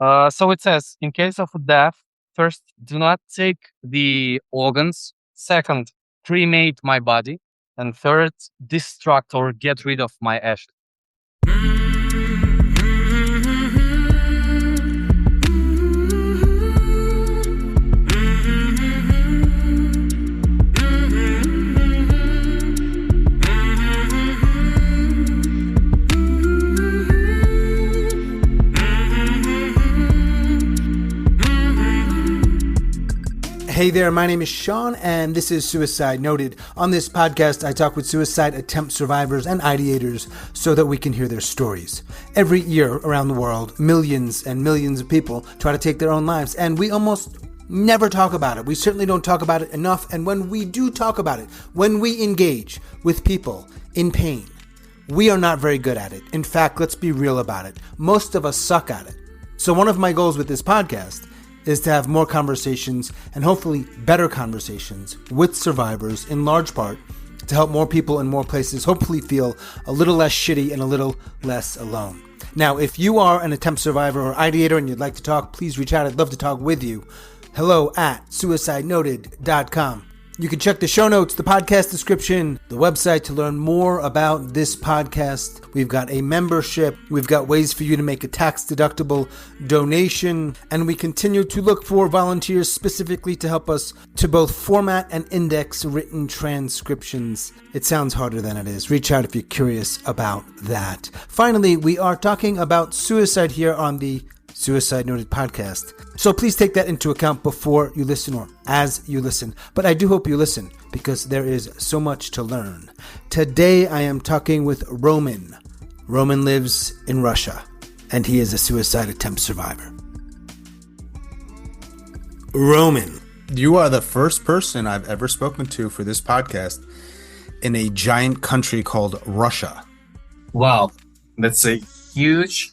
So it says, in case of death, first, do not take the organs. Second, cremate my body. And third, destruct or get rid of my ashes. Hey there, my name is Sean, and this is Suicide Noted. On this podcast, I talk with suicide attempt survivors and ideators so that we can hear their stories. Every year around the world, millions and millions of people try to take their own lives, and we almost never talk about it. We certainly don't talk about it enough, and when we do talk about it, when we engage with people in pain, we are not very good at it. In fact, let's be real about it. Most of us suck at it. So one of my goals with this podcast is to have more conversations and hopefully better conversations with survivors, in large part to help more people in more places hopefully feel a little less shitty and a little less alone. Now, if you are an attempt survivor or ideator and you'd like to talk, please reach out. I'd love to talk with you. hello@suicidenoted.com. You can check the show notes, the podcast description, the website to learn more about this podcast. We've got a membership. We've got ways for you to make a tax-deductible donation. And we continue to look for volunteers specifically to help us to both format and index written transcriptions. It sounds harder than it is. Reach out if you're curious about that. Finally, we are talking about suicide here on the Suicide Noted podcast. So please take that into account before you listen or as you listen. But I do hope you listen because there is so much to learn. Today I am talking with Roman. Roman lives in Russia and he is a suicide attempt survivor. Roman, you are the first person I've ever spoken to for this podcast in a giant country called Russia. Wow, that's a huge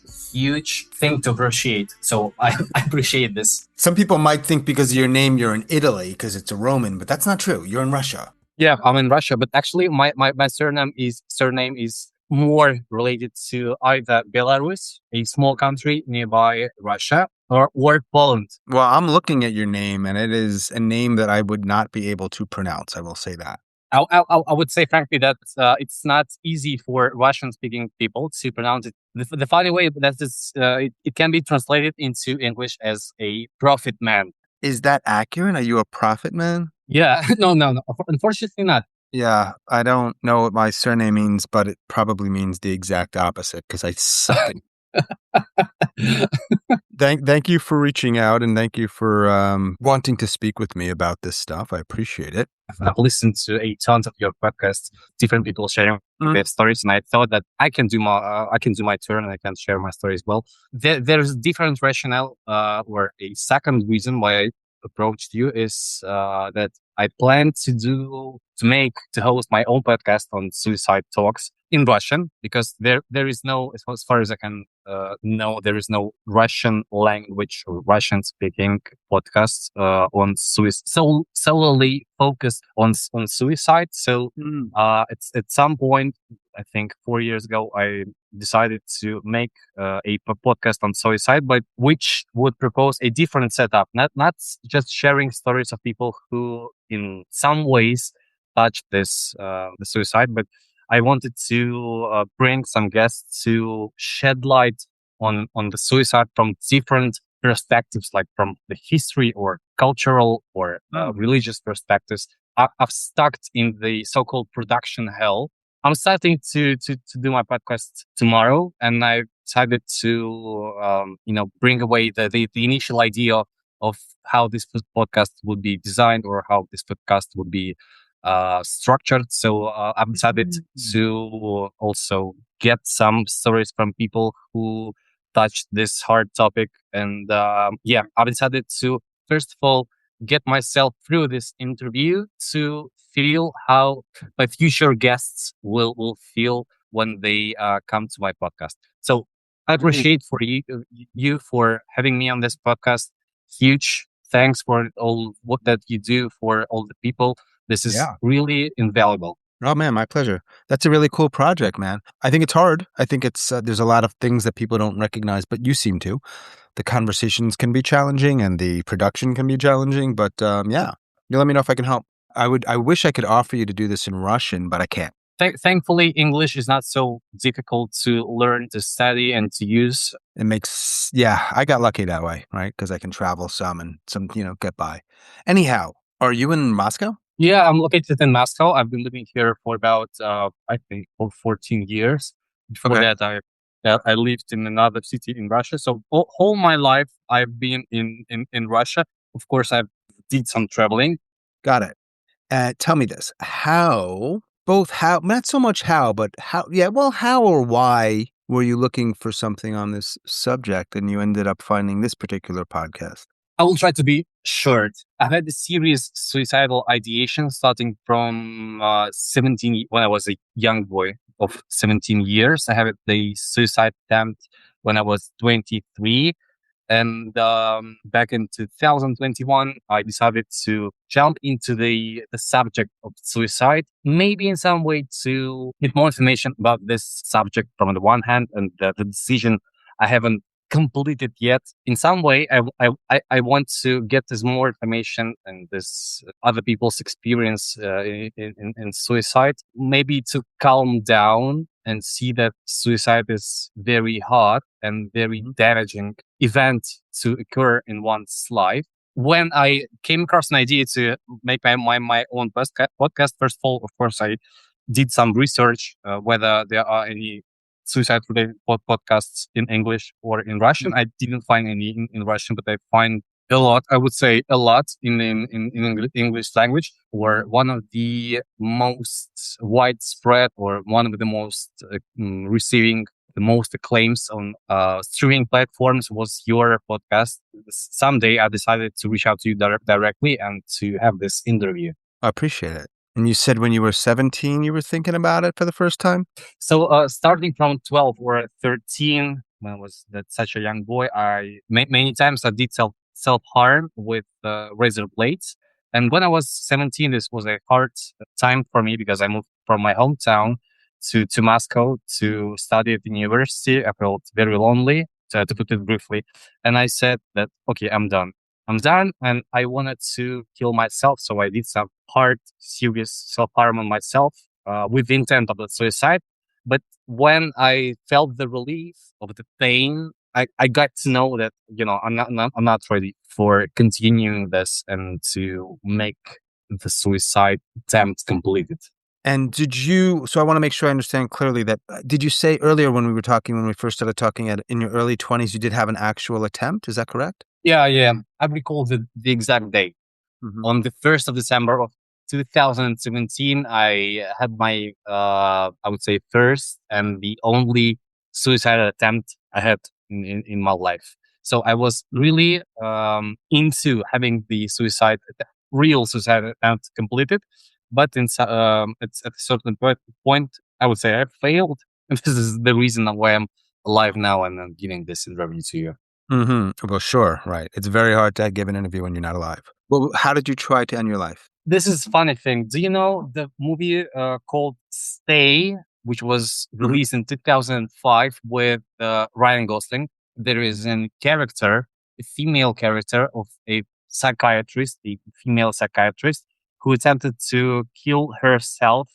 thing to appreciate. So I appreciate this. Some people might think because of your name you're in Italy because it's a Roman, but that's not true. You're in Russia. Yeah, I'm in Russia, but actually my surname is more related to either Belarus, a small country nearby Russia, or Poland. Well, I'm looking at your name and it is a name that I would not be able to pronounce. I will say that. I would say, frankly, that it's not easy for Russian-speaking people to pronounce it. The funny way that is, it can be translated into English as a prophet man. Is that accurate? Are you a prophet man? Yeah, no. Unfortunately, not. Yeah, I don't know what my surname means, but it probably means the exact opposite because I suck. Thank you for reaching out and thank you for wanting to speak with me about this stuff. I appreciate it. I've listened to a ton of your podcasts, different people sharing their stories, and I thought that I can do my turn and I can share my story as well. There's different rationale, or a second reason why I approached you is that I plan to host my own podcast on suicide talks in Russian, because there is no, as far as I can know, there is no Russian language or Russian speaking podcasts on suicide, solely focused on suicide. So it's at some point, I think 4 years ago, I decided to make a podcast on suicide, but which would propose a different setup, not just sharing stories of people who in some ways touched this the suicide, but I wanted to bring some guests to shed light on the suicide from different perspectives, like from the history or cultural or religious perspectives. I've stuck in the so-called production hell. I'm starting to do my podcast tomorrow, and I decided to bring away the initial idea of how this podcast would be designed or how this podcast would be structured. So I've decided to also get some stories from people who touched this hard topic. And I've decided to, first of all, get myself through this interview to feel how my future guests will feel when they come to my podcast. So I appreciate for you for having me on this podcast. Huge thanks for all what that you do for all the people. This is really invaluable. Oh man, my pleasure. That's a really cool project, man. I think it's hard. I think it's there's a lot of things that people don't recognize, but you seem to. The conversations can be challenging and the production can be challenging, but yeah, you let me know if I can help. I wish I could offer you to do this in Russian, but I can't. Thankfully, English is not so difficult to learn, to study, and to use. It makes, yeah, I got lucky that way, right? Because I can travel some and some, get by. Anyhow, are you in Moscow? Yeah, I'm located in Moscow. I've been living here for about, I think, for 14 years. Before Okay. that, I lived in another city in Russia. So all my life, I've been in Russia. Of course, I've did some traveling. Got it. Tell me this. Not so much how, but how or why were you looking for something on this subject and you ended up finding this particular podcast? I will try to be short. I've had a serious suicidal ideation starting from 17, when I was a young boy of 17 years. I had the suicide attempt when I was 23. And back in 2021, I decided to jump into the subject of suicide, maybe in some way to get more information about this subject from the one hand, and the decision I haven't completed yet. In some way, I want to get this more information and this other people's experience in suicide, maybe to calm down and see that suicide is very hard and very damaging event to occur in one's life. When I came across an idea to make my own podcast, first of all, of course, I did some research whether there are any suicide related podcasts in English or in Russian. I didn't find any in Russian, but I find a lot. I would say a lot in English language, or one of the most widespread or one of the most receiving the most acclaims on streaming platforms was your podcast. Someday I decided to reach out to you directly and to have this interview. I appreciate it. And you said when you were 17, you were thinking about it for the first time? So starting from 12 or 13, when I was such a young boy, many times I did self-harm with razor blades. And when I was 17, this was a hard time for me because I moved from my hometown to Moscow to study at the university. I felt very lonely, to put it briefly. And I said that, okay, I'm done, and I wanted to kill myself. So I did some hard, serious self-harm on myself with the intent of the suicide. But when I felt the relief of the pain, I got to know that, I'm not ready for continuing this and to make the suicide attempt completed. And so I want to make sure I understand clearly that, did you say earlier when we first started talking in your early 20s, you did have an actual attempt? Is that correct? Yeah. I recall the exact date. Mm-hmm. On the 1st of December of 2017, I had my, I would say, first and the only suicide attempt I had in my life. So I was really into having the real suicide attempt completed. But it's at a certain point, I would say I failed. And this is the reason why I'm alive now and I'm giving this interview to you. Mm-hmm. Well, sure. Right. It's very hard to give an interview when you're not alive. Well, how did you try to end your life? This is a funny thing. Do you know the movie called Stay, which was released in 2005 with Ryan Gosling? There is a female character of a female psychiatrist, who attempted to kill herself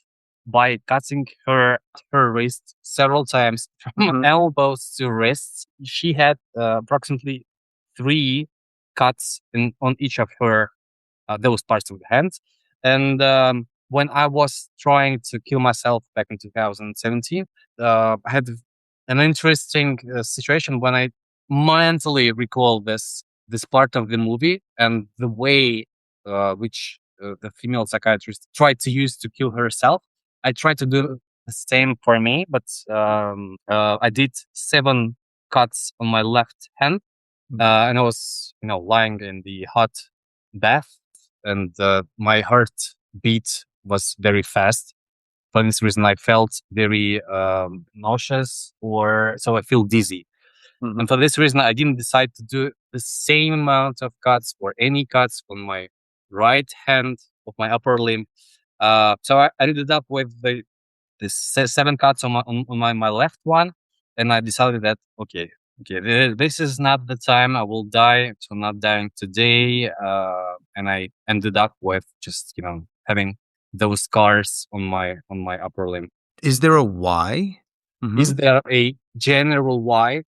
by cutting her wrist several times from elbows to wrists. She had approximately 3 cuts on each of her those parts of the hands. And when I was trying to kill myself back in 2017, I had an interesting situation when I mentally recall this part of the movie and the way which the female psychiatrist tried to use to kill herself. I tried to do the same for me, but I did 7 cuts on my left hand, and I was, lying in the hot bath, and my heart beat was very fast. For this reason, I felt very nauseous, so I feel dizzy. Mm-hmm. And for this reason, I didn't decide to do the same amount of cuts or any cuts on my right hand of my upper limb. So I ended up with seven cuts on my left one, and I decided that this is not the time I will die. So I'm not dying today. And I ended up with just having those scars on my upper limb. Is there a why? Is there a general why,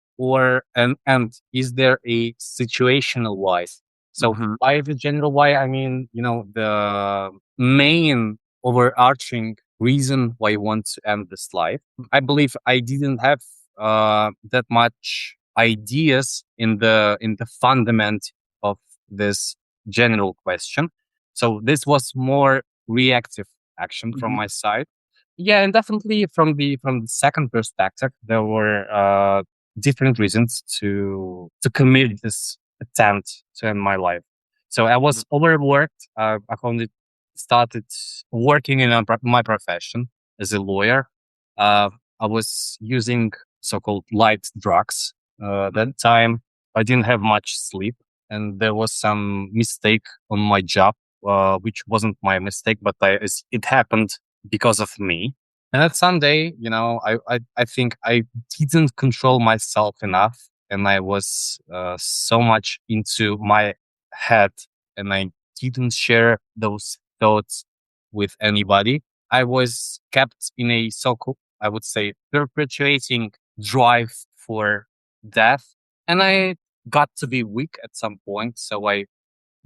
and is there a situational why? So by the general why, I mean, the main overarching reason why you want to end this life. I believe I didn't have that much ideas in the fundament of this general question. So this was more reactive action from my side. Yeah, and definitely from the second perspective, there were different reasons to commit this attempt to end my life. So I was overworked. I only started working in my profession as a lawyer. I was using so-called light drugs. That time, I didn't have much sleep, and there was some mistake on my job, which wasn't my mistake, but it happened because of me. And that Sunday, I think I didn't control myself enough, and I was so much into my head, and I didn't share those thoughts with anybody. I was kept in a so-called, I would say, perpetuating drive for death, and I got to be weak at some point, so I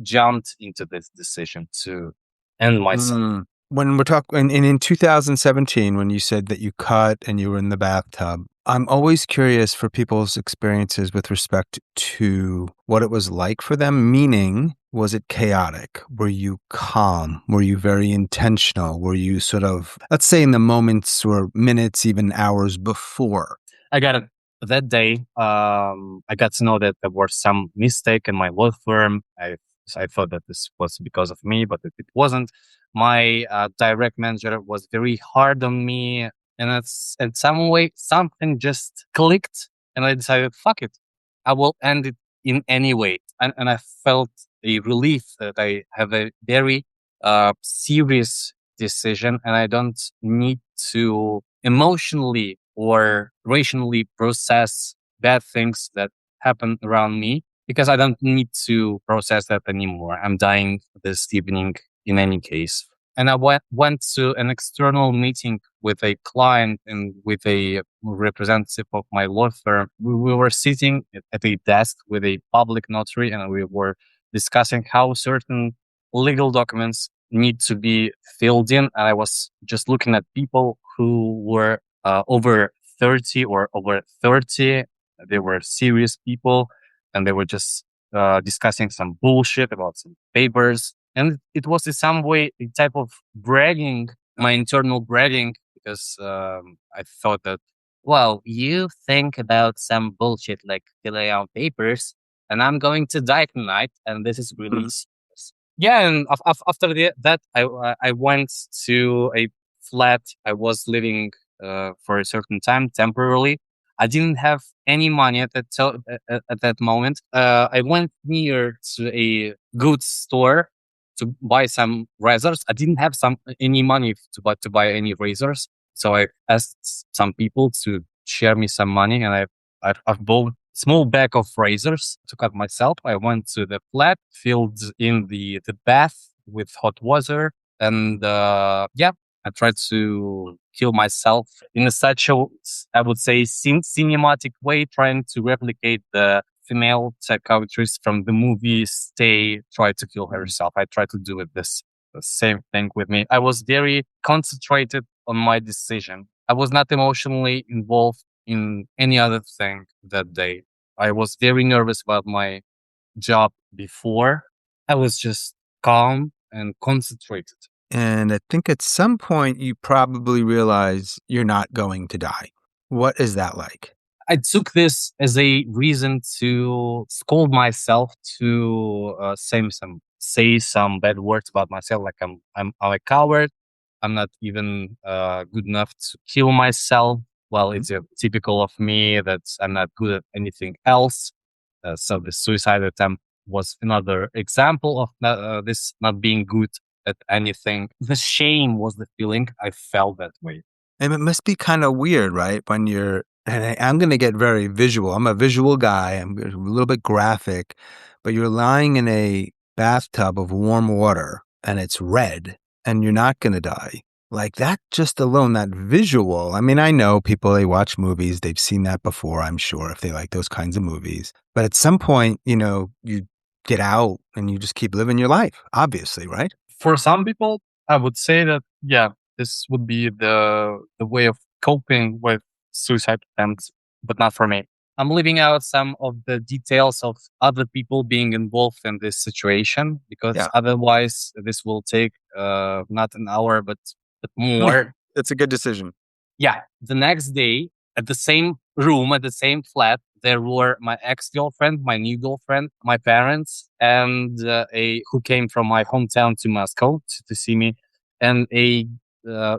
jumped into this decision to end myself. When we're talking in 2017, when you said that you cut and you were in the bathtub, I'm always curious for people's experiences with respect to what it was like for them. Meaning, was it chaotic? Were you calm? Were you very intentional? Were you sort of, let's say, in the moments or minutes, even hours before? I got it. That day, I got to know that there was some mistake in my law firm. I thought that this was because of me, but it wasn't. My direct manager was very hard on me, and it's in some way something just clicked, and I decided, fuck it, I will end it in any way. And I felt a relief that I have a very serious decision, and I don't need to emotionally or rationally process bad things that happen around me, because I don't need to process that anymore. I'm dying this evening in any case. And I went to an external meeting with a client and with a representative of my law firm. We were sitting at a desk with a public notary, and we were discussing how certain legal documents need to be filled in. And I was just looking at people who were over 30 or over 30. They were serious people, and they were just discussing some bullshit about some papers. And it was in some way a type of bragging, my internal bragging, because I thought that, well, you think about some bullshit like filling out papers, and I'm going to die tonight, and this is really serious. Yeah, and after that, I went to a flat I was living for a certain time temporarily. I didn't have any money at that moment. I went near to a goods store to buy some razors. I didn't have any money to buy any razors, so I asked some people to share me some money, and I bought small bag of razors to cut myself. I went to the flat, filled in the bath with hot water, and I tried to kill myself in such a, I would say, cinematic way, trying to replicate the female psychiatrist from the movie Stay tried to kill herself. I tried to do the same thing with me. I was very concentrated on my decision. I was not emotionally involved in any other thing that day. I was very nervous about my job before. I was just calm and concentrated. And I think at some point you probably realize you're not going to die. What is that like? I took this as a reason to scold myself, to say some bad words about myself, like I'm a coward. I'm not even good enough to kill myself. Well, it's typical of me that I'm not good at anything else. So the suicide attempt was another example of this not being good at anything. The shame was the feeling. I felt that way. And it must be kind of weird, right? When you're, and I'm going to get very visual. I'm a visual guy. I'm a little bit graphic, but you're lying in a bathtub of warm water and it's red and you're not going to die. Like that, just alone, that visual. I mean, I know people, they watch movies, they've seen that before, I'm sure, if they like those kinds of movies. But at some point, you get out and you just keep living your life, obviously, right? For some people, I would say that, yeah, this would be the way of coping with suicide attempts, but not for me. I'm leaving out some of the details of other people being involved in this situation because otherwise this will take not an hour, but more. It's a good decision. Yeah. The next day, at the same room, at the same flat, there were my ex-girlfriend, my new girlfriend, my parents, and who came from my hometown to Moscow to see me, and a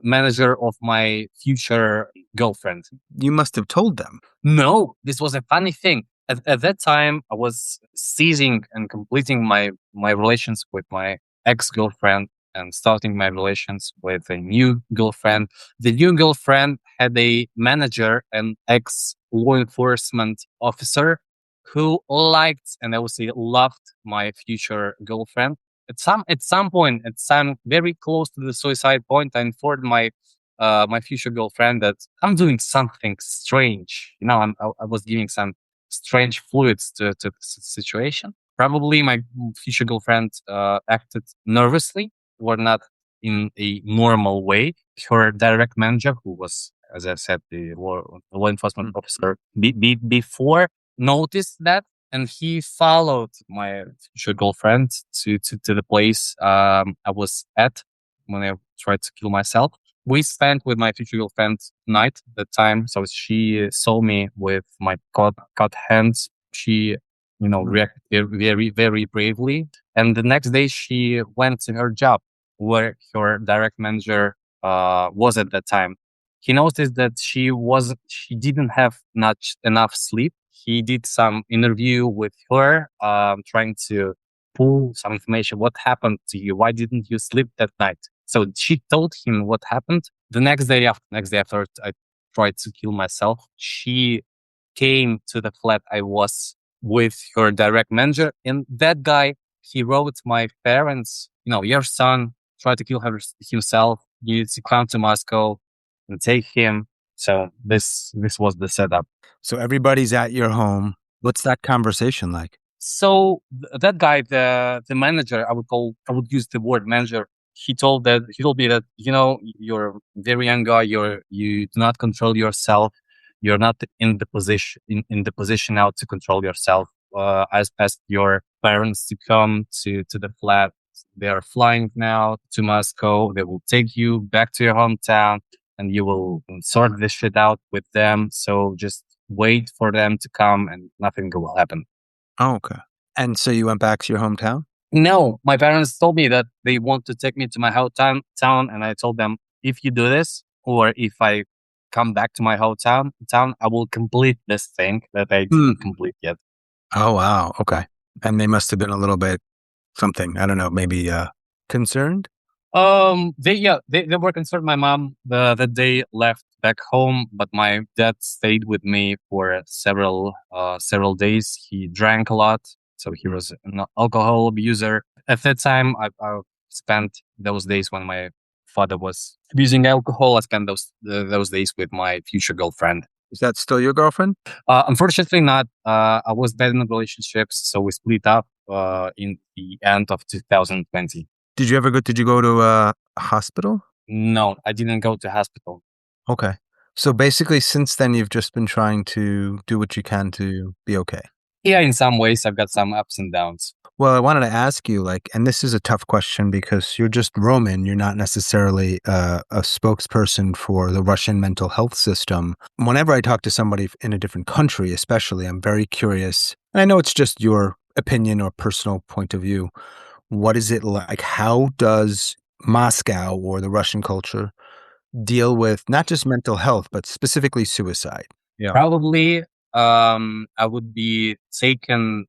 manager of my future girlfriend. You must have told them. No, this was a funny thing. At that time, I was ceasing and completing my relations with my ex-girlfriend and starting my relations with a new girlfriend. The new girlfriend had a manager, an ex-law enforcement officer who liked, and I would say loved, my future girlfriend. At some point, at some very close to the suicide point, I informed my future girlfriend that I'm doing something strange. I was giving some strange fluids to the situation. Probably my future girlfriend acted nervously or not in a normal way. Her direct manager, who was, as I said, the law enforcement officer before, noticed that, and he followed my future girlfriend to the place I was at when I tried to kill myself. We spent with my future girlfriend night at the time, so she saw me with my cut hands. She, reacted very, very bravely. And the next day, she went to her job, where her direct manager was at that time. He noticed that she didn't have not enough sleep. He did some interview with her, trying to pull some information. What happened to you? Why didn't you sleep that night? So she told him what happened. The next day after I tried to kill myself, she came to the flat I was with her direct manager. And that guy, he wrote my parents, your son tried to kill himself. You need to come to Moscow and take him. So this was the setup. So everybody's at your home. What's that conversation like? So that guy, the manager, I would use the word manager. He told me that, you're a very young guy. You do not control yourself. You're not in the position now to control yourself. I asked your parents to come to the flat. They are flying now to Moscow. They will take you back to your hometown and you will sort this shit out with them. So just wait for them to come and nothing will happen. Oh, okay. And so you went back to your hometown? No, my parents told me that they want to take me to my hometown, and I told them, if you do this, or if I come back to my hometown, I will complete this thing that I didn't complete yet. Oh, wow. Okay. And they must have been a little bit something, I don't know, maybe concerned? They were concerned. My mom, that day, left back home, but my dad stayed with me for several days. He drank a lot. So he was an alcohol abuser. At that time, I spent those days when my father was abusing alcohol. I spent those days with my future girlfriend. Is that still your girlfriend? Unfortunately not. I was bad in relationships, so we split up in the end of 2020. Did you go to a hospital? No, I didn't go to hospital. Okay. So basically, since then, you've just been trying to do what you can to be okay. Yeah, in some ways, I've got some ups and downs. Well, I wanted to ask you, and this is a tough question because you're just Roman. You're not necessarily a spokesperson for the Russian mental health system. Whenever I talk to somebody in a different country, especially, I'm very curious. And I know it's just your opinion or personal point of view. What is it like? How does Moscow or the Russian culture deal with not just mental health, but specifically suicide? Yeah. Probably I would be taken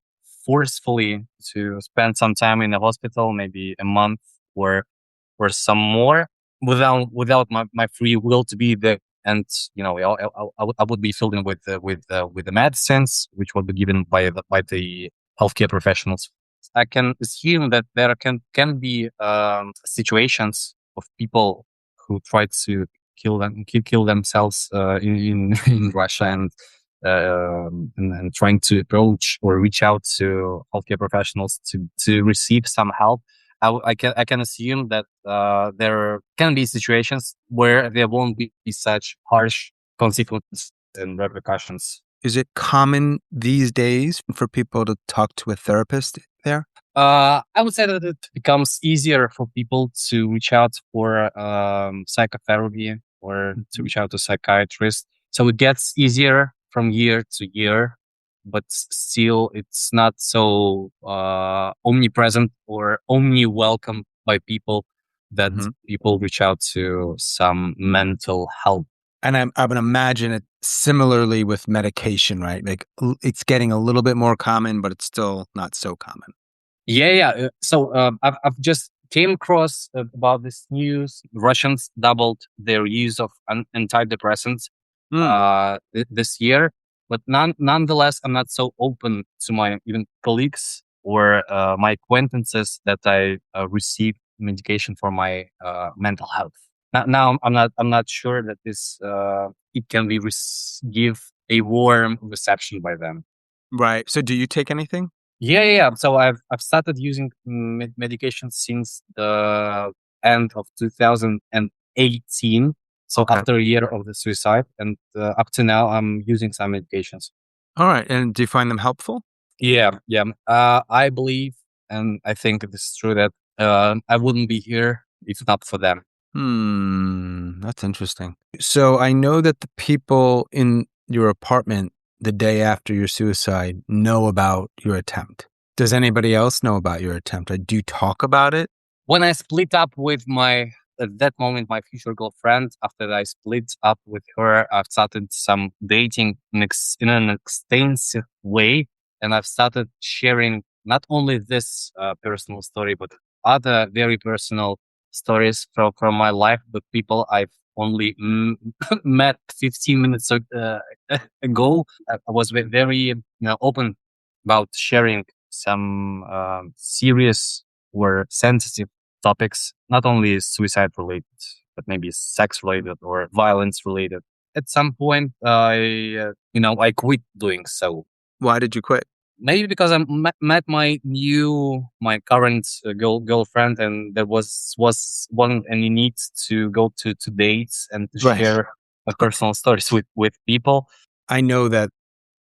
forcefully to spend some time in a hospital, maybe a month, where or some more without my free will to be there. And I would be filled in with the medicines which will be given by the healthcare professionals. I can assume that there can be situations of people who try to kill themselves in Russia, and trying to approach or reach out to healthcare professionals to receive some help. I can assume that there can be situations where there won't be such harsh consequences and repercussions. Is it common these days for people to talk to a therapist there? I would say that it becomes easier for people to reach out for psychotherapy or to reach out to psychiatrists. So it gets easier from year to year, but still it's not so omnipresent or omni-welcome by people that people reach out to some mental help. And I would imagine it similarly with medication, right? Like it's getting a little bit more common, but it's still not so common. Yeah. So I've just came across about this news. Russians doubled their use of antidepressants this year, but nonetheless, I'm not so open to my even colleagues or my acquaintances that I receive medication for my mental health. Now I'm not sure that this it can be give a warm reception by them. Right. So do you take anything? Yeah. So I've started using medication since the end of 2018. So after a year of the suicide, and up to now, I'm using some medications. All right. And do you find them helpful? Yeah. I believe, and I think this is true, that I wouldn't be here if not for them. That's interesting. So I know that the people in your apartment the day after your suicide know about your attempt. Does anybody else know about your attempt? Do you talk about it? When I split up with at that moment, my future girlfriend, after I split up with her, I've started some dating in an extensive way. And I've started sharing not only this personal story, but other very personal stories from my life, but people I've only met 15 minutes ago. I was very open about sharing some serious or sensitive topics, not only suicide related, but maybe sex related or violence related. At some point, I quit doing so. Why did you quit? Maybe because I met my current girlfriend, and there was any need to go to dates and to share personal stories with people. I know that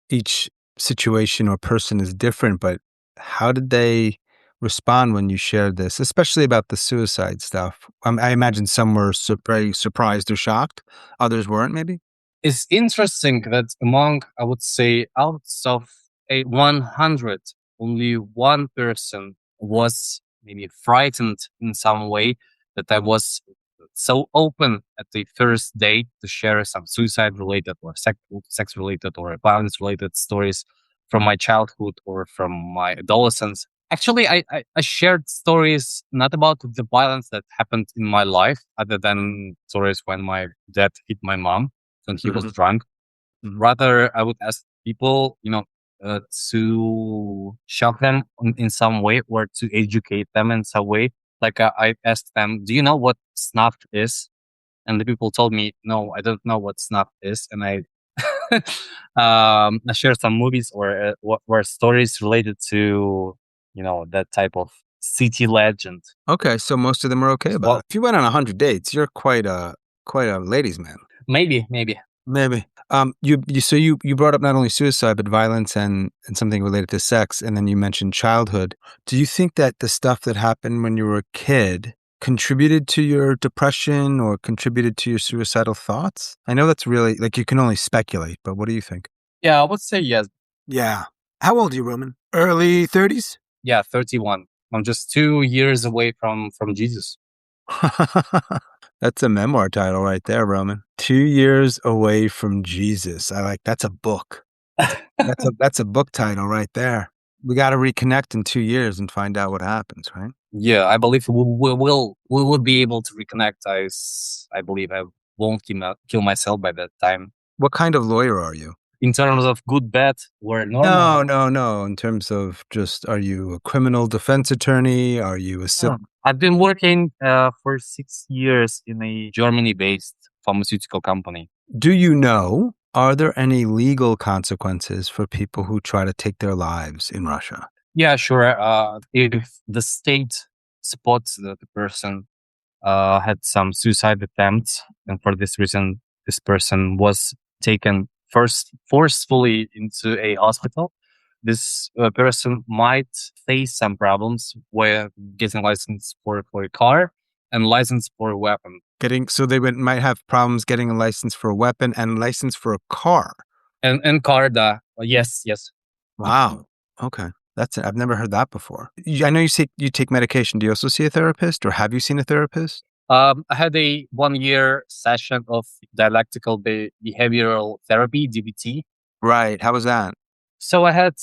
each situation or person is different, but how did they respond when you shared this, especially about the suicide stuff? I imagine some were surprised or shocked. Others weren't, maybe? It's interesting that among, I would say, out of 100, only one person was maybe frightened in some way that I was so open at the first date to share some suicide related or sex related or violence related stories from my childhood or from my adolescence. Actually, I shared stories not about the violence that happened in my life, other than stories when my dad hit my mom when he was drunk. Rather, I would ask people, to shock them in some way or to educate them in some way. Like I asked them, do you know what snuff is? And the people told me, no, I don't know what snuff is. And I shared some movies or stories related to, that type of city legend. Okay, so most of them are okay about it. If you went on 100 dates, you're quite a ladies' man. Maybe. You brought up not only suicide but violence and something related to sex, and then you mentioned childhood. Do you think that the stuff that happened when you were a kid contributed to your depression or contributed to your suicidal thoughts? I know that's really, like, you can only speculate, but what do you think? Yeah, I would say yes. Yeah. How old are you, Roman? Early 30s? Yeah, 31. I'm just 2 years away from Jesus. That's a memoir title right there, Roman. 2 years away from Jesus. That's a book. That's a book title right there. We got to reconnect in 2 years and find out what happens, right? Yeah, I believe we will be able to reconnect. I believe I won't kill myself by that time. What kind of lawyer are you? In terms of good, bad, or normal. No. In terms of just, are you a criminal defense attorney? Are you a civil? I've been working for 6 years in a Germany-based pharmaceutical company. Do you know, are there any legal consequences for people who try to take their lives in Russia? Yeah, sure. If the state spots that the person had some suicide attempts, and for this reason, this person was taken forcefully into a hospital, this person might face some problems with getting license for a car and license for a weapon. So they might have problems getting a license for a weapon and license for a car. And car, yes. Wow. Okay. That's it. I've never heard that before. I know you say you take medication. Do you also see a therapist, or have you seen a therapist? I had a 1-year session of dialectical behavioral therapy, DBT. Right. How was that? So I had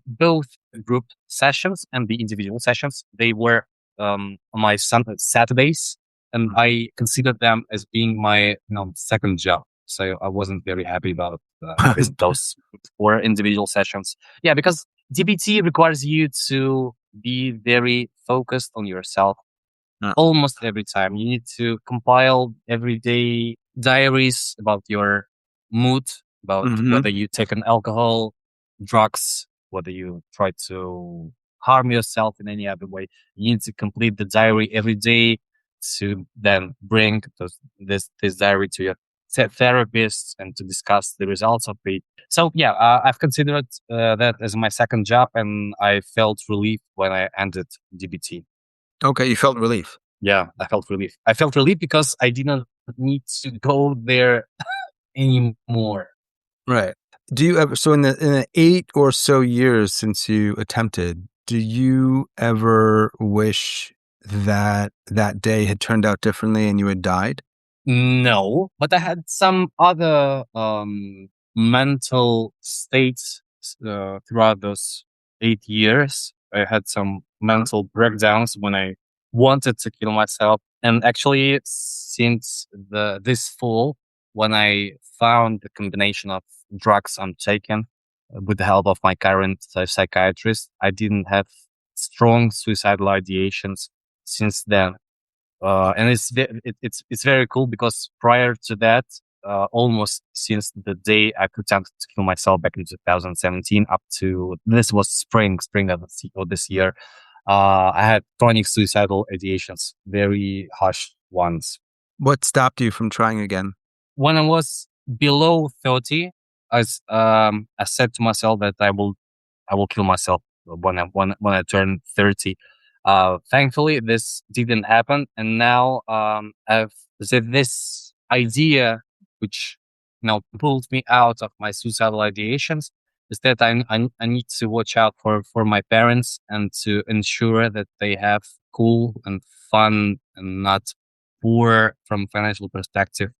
both group sessions and the individual sessions. They were on my Saturdays, and I considered them as being my second job. So I wasn't very happy about those 4 individual sessions. Yeah, because DBT requires you to be very focused on yourself. Almost every time you need to compile everyday diaries about your mood, about whether you take an alcohol, drugs, whether you try to harm yourself in any other way. You need to complete the diary every day to then bring this diary to your therapist and to discuss the results of it. So yeah, I've considered that as my second job, and I felt relief when I ended DBT. Okay, you felt relief. Yeah, I felt relief. I felt relief because I didn't need to go there anymore. Right. Do you ever, so in the 8 or so years since you attempted, do you ever wish that day had turned out differently and you had died? No, but I had some other mental states throughout those 8 years. I had some mental breakdowns when I wanted to kill myself. And actually, since this fall, when I found the combination of drugs I'm taking with the help of my current psychiatrist, I didn't have strong suicidal ideations since then. And it's very cool because prior to that, almost since the day I attempted to kill myself back in 2017 up to this was spring of this year, I had chronic suicidal ideations, very harsh ones. What stopped you from trying again? When I was below 30, I said to myself that I will kill myself when I turn 30. Thankfully, this didn't happen, and now I've said this idea, which pulled me out of my suicidal ideations, is that I need to watch out for my parents and to ensure that they have cool and fun and not poor from financial perspective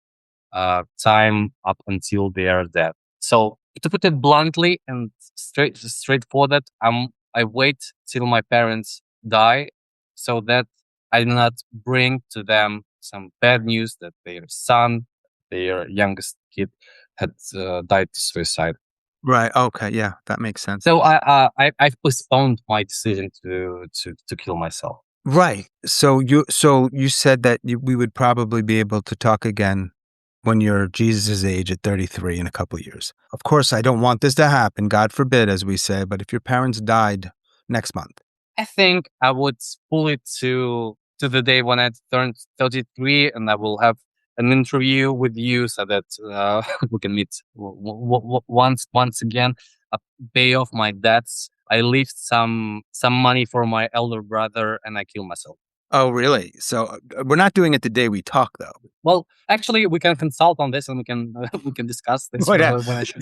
time up until they are dead. So to put it bluntly and straightforward, I wait till my parents die so that I do not bring to them some bad news that their son, their youngest kid, had died to suicide. Right. Okay. Yeah, that makes sense. So I've postponed my decision to kill myself. Right. So you said that we would probably be able to talk again when you're Jesus' age at 33 in a couple of years. Of course, I don't want this to happen, God forbid, as we say, but if your parents died next month, I think I would pull it to the day when I turn 33, and I will have an interview with you so that we can meet once again. Pay off my debts. I leave some money for my elder brother, and I kill myself. Oh, really? So we're not doing it the day we talk, though. Well, actually, we can consult on this, and we can discuss this when I should.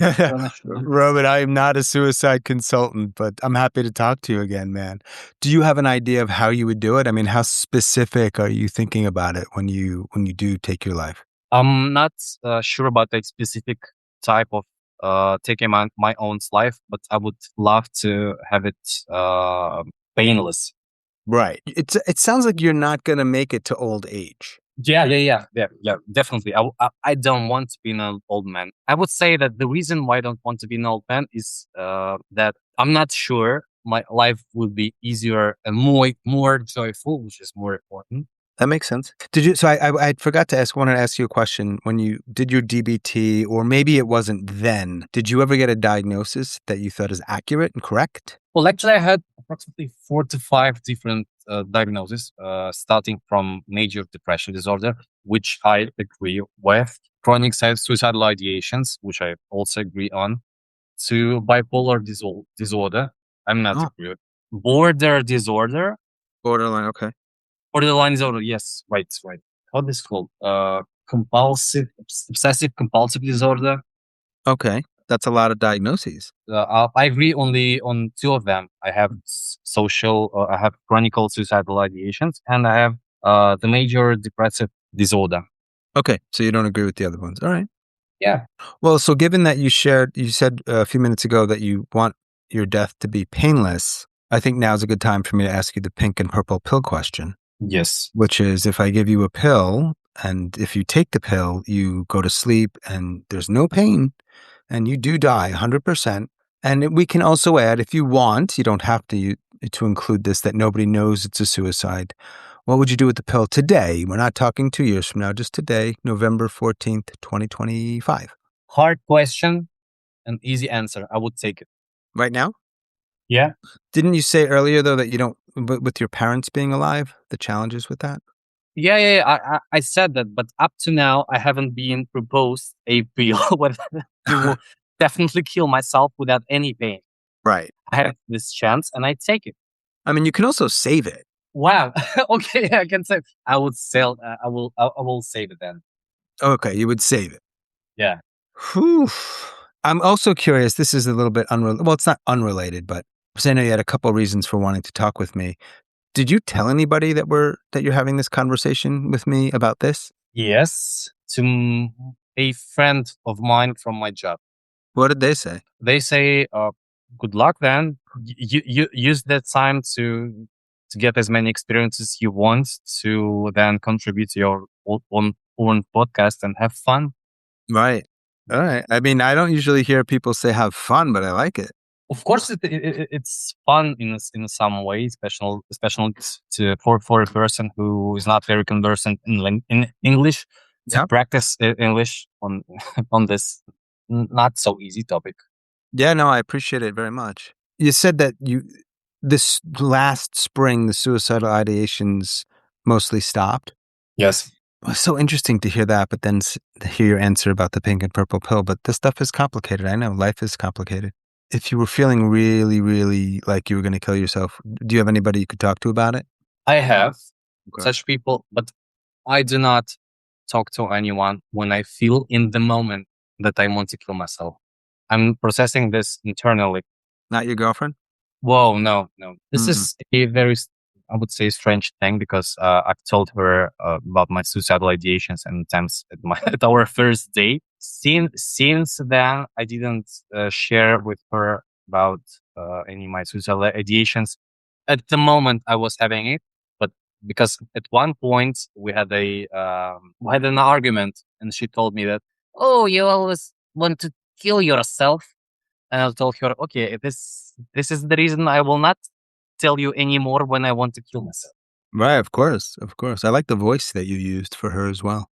Robert, I am not a suicide consultant, but I'm happy to talk to you again, man. Do you have an idea of how you would do it? I mean, how specific are you thinking about it when you do take your life? I'm not sure about a specific type of taking my own life, but I would love to have it painless. Right. It sounds like you're not going to make it to old age. Yeah, definitely. I don't want to be an old man. I would say that the reason why I don't want to be an old man is that I'm not sure my life would be easier and more joyful, which is more important. That makes sense. Did you? So I forgot to ask. Wanted to ask you a question. When you did your DBT, or maybe it wasn't then. Did you ever get a diagnosis that you thought is accurate and correct? Well, actually, I had approximately 4 to 5 different diagnoses, starting from major depression disorder, which I agree with, chronic suicidal ideations, which I also agree on, to bipolar disorder. I'm not agree with. Borderline disorder. Borderline. Okay. Borderline disorder. Yes, right. How this called? Obsessive compulsive disorder. Okay. That's a lot of diagnoses. I agree only on 2 of them. I have I have chronic suicidal ideations, and I have the major depressive disorder. Okay, so you don't agree with the other ones. All right. Yeah. Well, so given that you said a few minutes ago that you want your death to be painless, I think now's a good time for me to ask you the pink and purple pill question. Yes. Which is, if I give you a pill, and if you take the pill, you go to sleep and there's no pain, and you do die 100%. And we can also add, if you want, you don't have to include this, that nobody knows it's a suicide. What would you do with the pill today? We're not talking 2 years from now, just today, November 14th, 2025. Hard question, an easy answer. I would take it. Right now? Yeah. Didn't you say earlier, though, that you don't, with your parents being alive, the challenges with that? Yeah. I said that, but up to now, I haven't been proposed a pill to definitely kill myself without any pain. Right. I have this chance, and I take it. I mean, you can also save it. Wow. Okay, I can save. I would sell. I will save it then. Okay, you would save it. Yeah. Whew. I'm also curious. This is a little bit unrelated. Well, it's not unrelated, but because I know you had a couple of reasons for wanting to talk with me. Did you tell anybody that you're having this conversation with me about this? Yes, to a friend of mine from my job. What did they say? They say, "Good luck, then. You use that time to get as many experiences you want to then contribute to your own podcast and have fun." Right. All right. I mean, I don't usually hear people say have fun, but I like it. Of course, it's fun in some way, especially for a person who is not very conversant in English to practice English on this not so easy topic. Yeah, no, I appreciate it very much. You said that this last spring, the suicidal ideations mostly stopped. Yes. It was so interesting to hear that, but then to hear your answer about the pink and purple pill. But this stuff is complicated. I know life is complicated. If you were feeling really, really like you were going to kill yourself, do you have anybody you could talk to about it? I have such people, but I do not talk to anyone when I feel in the moment that I want to kill myself. I'm processing this internally. Not your girlfriend? Whoa, no. This is a very, I would say, strange thing because I've told her about my suicidal ideations and attempts at our first date. Since then, I didn't share with her about any of my suicidal ideations. At the moment, I was having it, but because at one point we had an argument, and she told me that, "Oh, you always want to kill yourself," and I told her, "Okay, this is the reason I will not tell you anymore when I want to kill myself." Right, of course. I like the voice that you used for her as well.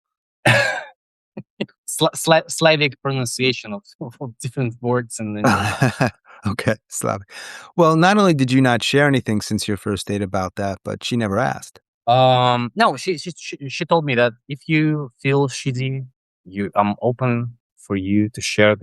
Slavic pronunciation of different words and then okay, Slavic. Well, not only did you not share anything since your first date about that, but she never asked. No, she told me that if you feel shitty, I'm open for you to share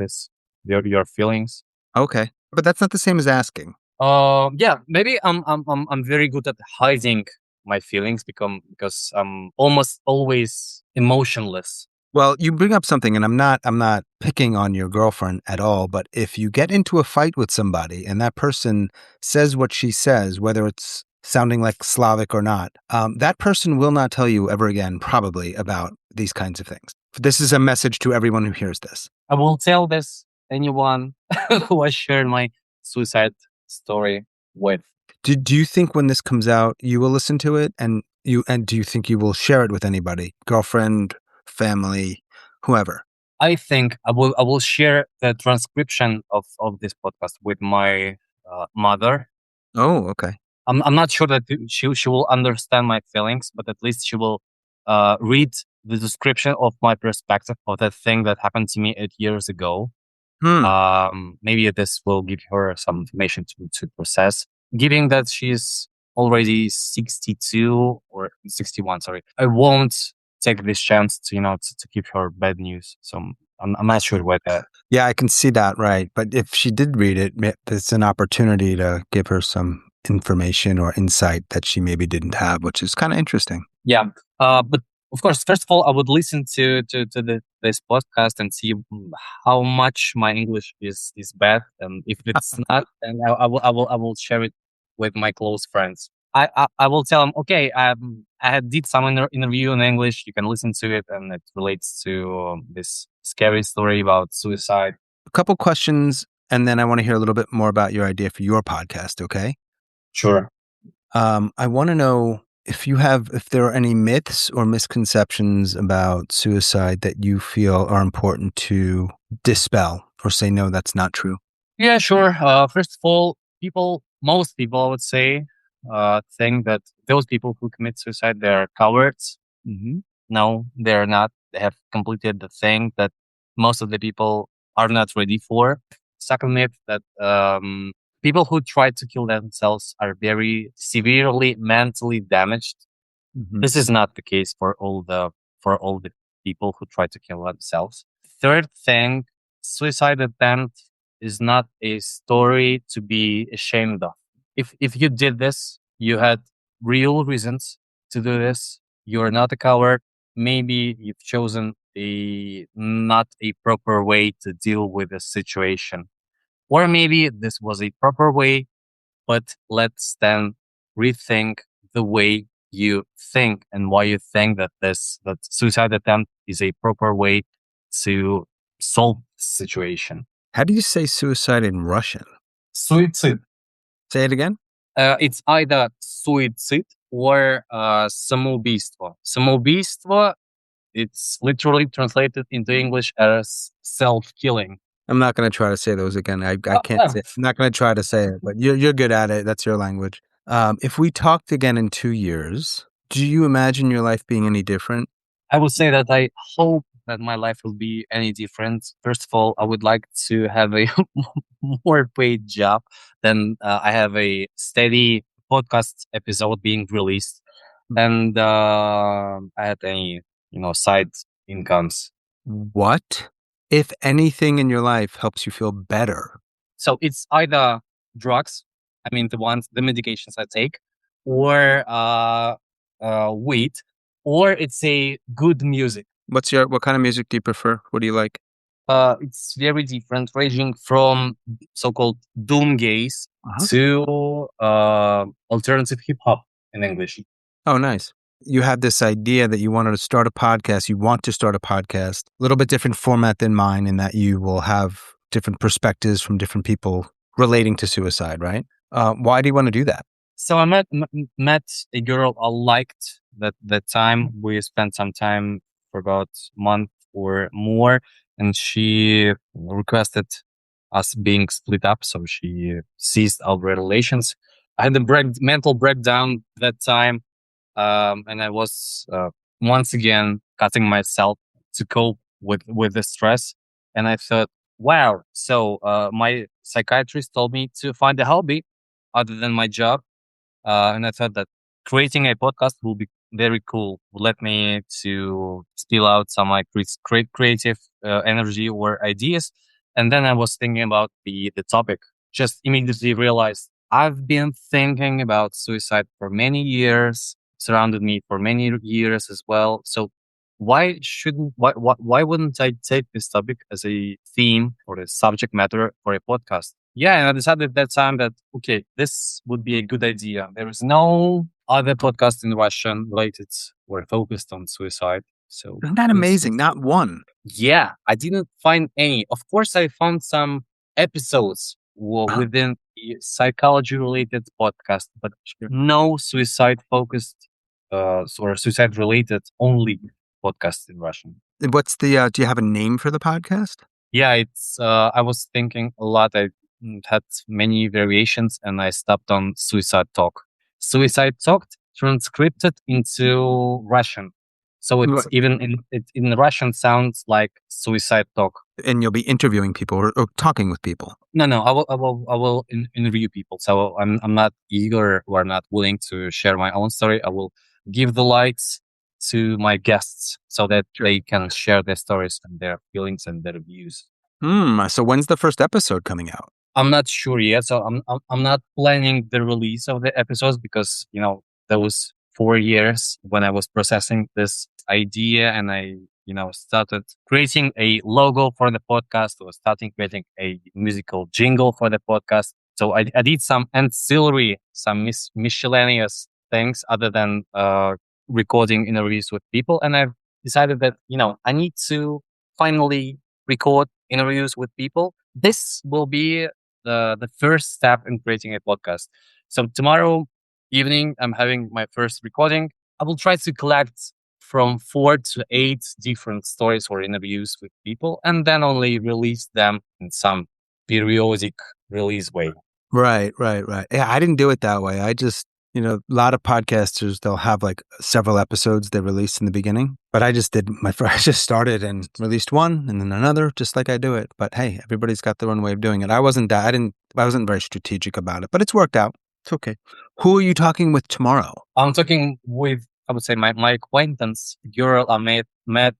your feelings. Okay, but that's not the same as asking. Yeah, maybe I'm very good at hiding my feelings because I'm almost always emotionless. Well, you bring up something, and I'm not picking on your girlfriend at all, but if you get into a fight with somebody and that person says what she says, whether it's sounding like Slavic or not, that person will not tell you ever again, probably, about these kinds of things. This is a message to everyone who hears this. I will tell this anyone who I shared my suicide story with. Do you think when this comes out, you will listen to it, and do you think you will share it with anybody, girlfriend, family, whoever? I think I will share the transcription of this podcast with my mother. Oh, okay. I'm not sure that she will understand my feelings, but at least she will read the description of my perspective of that thing that happened to me 8 years ago. Maybe this will give her some information to process. Given that she's already 62 or 61, sorry, I won't take this chance to give her bad news. So I'm not sure what that. Yeah, I can see that, right. But if she did read it, it's an opportunity to give her some information or insight that she maybe didn't have, which is kind of interesting. Yeah. But of course, first of all, I would listen to this podcast and see how much my English is bad, and if it's not, then I will share it with my close friends. I will tell them, okay, I did some interview in English. You can listen to it, and it relates to this scary story about suicide. A couple questions, and then I want to hear a little bit more about your idea for your podcast. Okay. Sure. I want to know if there are any myths or misconceptions about suicide that you feel are important to dispel or say, no, that's not true. Yeah, sure. First of all, most people, I would say, think that those people who commit suicide, they're cowards. Mm-hmm. No, they're not. They have completed the thing that most of the people are not ready for. Second myth, that people who try to kill themselves are very severely mentally damaged. Mm-hmm. This is not the case for all the people who try to kill themselves. Third thing, suicide attempt is not a story to be ashamed of. If you did this, you had real reasons to do this. You are not a coward. Maybe you've chosen not a proper way to deal with the situation. Or maybe this was a proper way, but let's then rethink the way you think and why you think that suicide attempt is a proper way to solve the situation. How do you say suicide in Russian? Suicide. Say it again. It's either suicide or самоубийство. Самоубийство, it's literally translated into English as self-killing. I'm not going to try to say those again. I can't say it. I'm not going to try to say it, but you're good at it. That's your language. If we talked again in 2 years, do you imagine your life being any different? I would say that I hope that my life will be any different. First of all, I would like to have a more paid job than I have a steady podcast episode being released, and I had any side incomes. What, if anything, in your life helps you feel better? So it's either drugs, I mean the medications I take, or weed, or it's a good music. What kind of music do you prefer? What do you like? It's very different, ranging from so-called doom gaze to alternative hip hop in English. Oh, nice. You had this idea that you wanted to start a podcast. You want to start a podcast, a little bit different format than mine in that you will have different perspectives from different people relating to suicide, right? Why do you want to do that? So I met a girl I liked that time. We spent some time for about a month or more, and she requested us being split up, so she ceased our relations. I had a mental breakdown that time, and I was once again cutting myself to cope with the stress. And I thought, wow. So my psychiatrist told me to find a hobby other than my job, and I thought that creating a podcast will be very cool. Would let me to spill out some like creative energy or ideas. And then I was thinking about the topic. Just immediately realized I've been thinking about suicide for many years, surrounded me for many years as well. So why wouldn't I take this topic as a theme or a subject matter for a podcast? Yeah, and I decided at that time that, okay, this would be a good idea. There is no other podcast in Russian related or focused on suicide. So Isn't that amazing? Not one. yeah, I didn't find any. Of course, I found some episodes within the psychology related podcast, but no suicide focused or suicide related only podcast in Russian. What's the? Do you have a name for the podcast? Yeah, it's. I was thinking a lot. I had many variations, and I stopped on Suicide Talk. Suicide Talk transcripted into Russian, so it's even in Russian sounds like Suicide Talk. And you'll be interviewing people or talking with people. No, I will interview people. So I'm not eager or not willing to share my own story. I will give the lights to my guests so that they can share their stories and their feelings and their views. So when's the first episode coming out? I'm not sure yet. So I'm not planning the release of the episodes because, those 4 years when I was processing this idea and I, started creating a logo for the podcast or starting creating a musical jingle for the podcast. So I did some ancillary, some miscellaneous things other than, recording interviews with people. And I've decided that, I need to finally record interviews with people. This will be the first step in creating a podcast. So tomorrow evening, I'm having my first recording. I will try to collect from 4 to 8 different stories or interviews with people and then only release them in some periodic release way. Right. Yeah, I didn't do it that way. I just, a lot of podcasters, they'll have like several episodes they release in the beginning. But I just did I just started and released one and then another, just like I do it. But hey, everybody's got their own way of doing it. I wasn't very strategic about it, but it's worked out. It's okay. Who are you talking with tomorrow? I'm talking with, I would say, my acquaintance, girl I met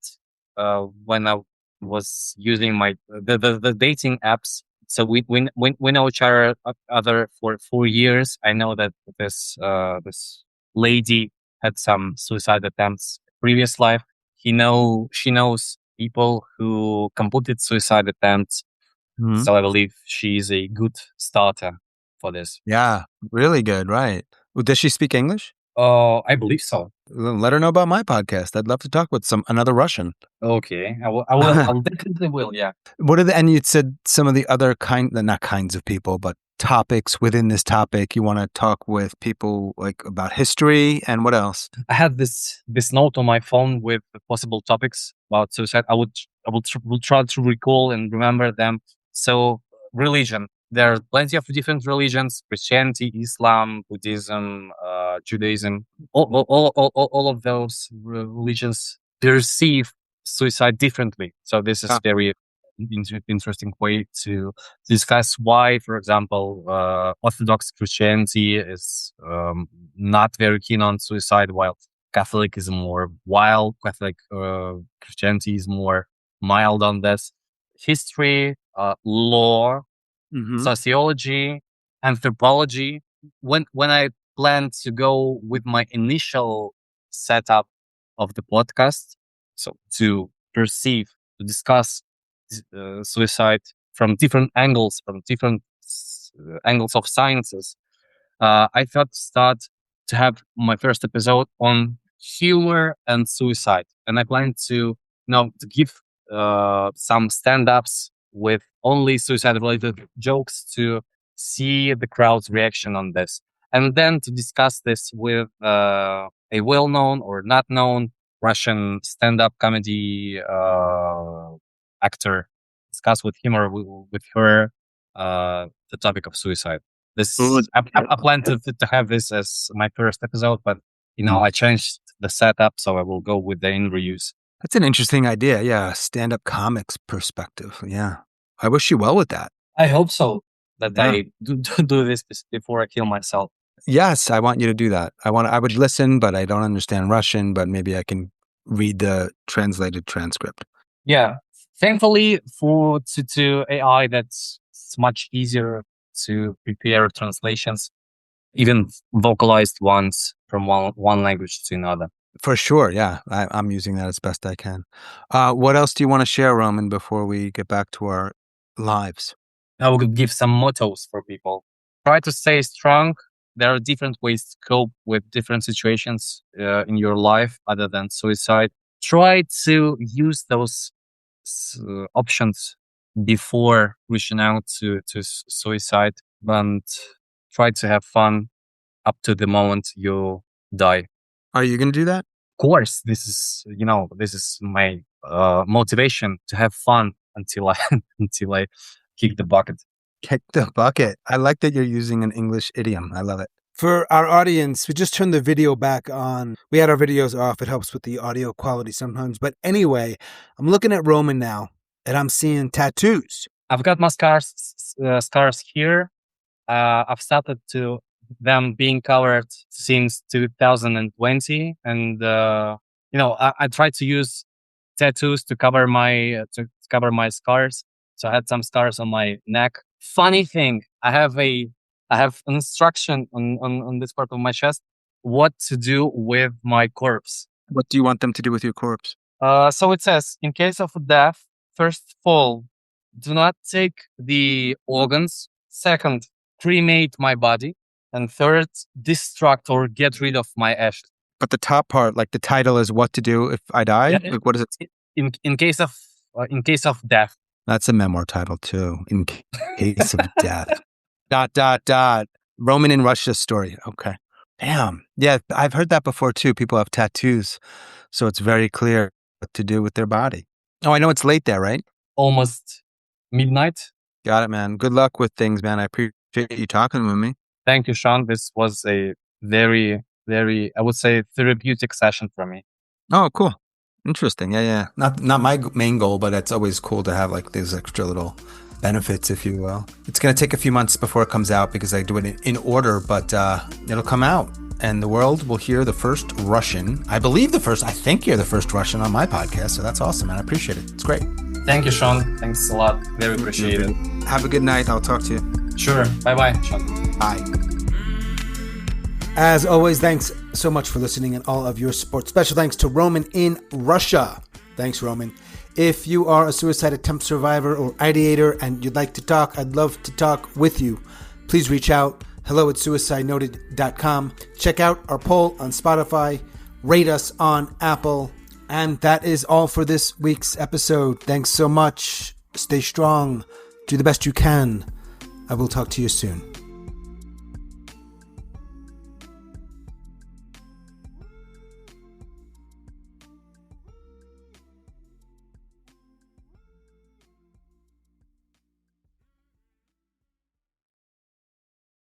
when I was using the dating apps. So we know each other for 4 years. I know that this lady had some suicide attempts previous life. She knows people who completed suicide attempts. Mm-hmm. So I believe she's a good starter for this. Yeah, really good. Right. Well, does she speak English? I believe so. Let her know about my podcast. I'd love to talk with another Russian. Okay, I will. I definitely will. Yeah. And you said some of the other not kinds of people, but topics within this topic. You want to talk with people like about history and what else? I had this note on my phone with possible topics about suicide. I will try to recall and remember them. So religion. There are plenty of different religions: Christianity, Islam, Buddhism, Judaism. All of those religions perceive suicide differently. So this is very interesting way to discuss why, for example, Orthodox Christianity is not very keen on suicide, while Catholic is more wild. Catholic Christianity is more mild on this. History, law, sociology, anthropology. When I planned to go with my initial setup of the podcast, so to discuss suicide from different angles, angles of sciences, I thought to start to have my first episode on humor and suicide, and I plan to give some stand-ups with only suicide-related jokes to see the crowd's reaction on this, and then to discuss this with a well-known or not known Russian stand-up comedy actor. Discuss with him or with her the topic of suicide. I plan to have this as my first episode, but I changed the setup, so I will go with the interviews. That's an interesting idea. Yeah, stand-up comics perspective. Yeah, I wish you well with that. I hope so. That I do this before I kill myself. Yes, I want you to do that. I would listen, but I don't understand Russian. But maybe I can read the translated transcript. Yeah, thankfully to AI, that's much easier to prepare translations, even vocalized ones from one language to another. For sure, yeah. I'm using that as best I can. What else do you want to share, Roman, before we get back to our lives? I will give some mottos for people. Try to stay strong. There are different ways to cope with different situations in your life other than suicide. try to use those options before reaching out to suicide, and try to have fun up to the moment you die. Are you going to do that? Of course, this is my motivation to have fun until I until I kick the bucket. Kick the bucket. I like that you're using an English idiom. I love it. For our audience, we just turned the video back on. We had our videos off. It helps with the audio quality sometimes. But anyway, I'm looking at Roman now, and I'm seeing tattoos. I've got my scars here. I've started to them being covered since 2020, and I try to use tattoos to cover my scars. So I had some scars on my neck. Funny thing, I have an instruction on this part of my chest what to do with my corpse. What do you want them to do with your corpse? So it says, in case of death, first of all, do not take the organs. Second, cremate my body. And third, destruct or get rid of my ashes. But the top part, like the title is what to do if I die? Yeah, like what is it? In case of death. That's a memoir title too. In case of death. ... Roman in Russia story. Okay. Damn. Yeah, I've heard that before too. People have tattoos. So it's very clear what to do with their body. Oh, I know it's late there, right? Almost midnight. Got it, man. Good luck with things, man. I appreciate you talking with me. Thank you, Sean. This was a very, very, I would say, therapeutic session for me. Oh, cool. Interesting. Yeah. Not my main goal, but it's always cool to have like these extra little benefits, if you will. It's going to take a few months before it comes out because I do it in order, but it'll come out and the world will hear the first Russian. I think you're the first Russian on my podcast. So that's awesome, man. I appreciate it. It's great. Thank you, Sean. Thanks a lot. Very appreciated. Have a good night. I'll talk to you. Sure. Bye-bye, Sean. Bye. As always, thanks so much for listening and all of your support. Special thanks to Roman in Russia. Thanks, Roman. If you are a suicide attempt survivor or ideator and you'd like to talk, I'd love to talk with you. Please reach out. hello@suicidenoted.com. Check out our poll on Spotify. Rate us on Apple. And that is all for this week's episode. Thanks so much. Stay strong. Do the best you can. I will talk to you soon.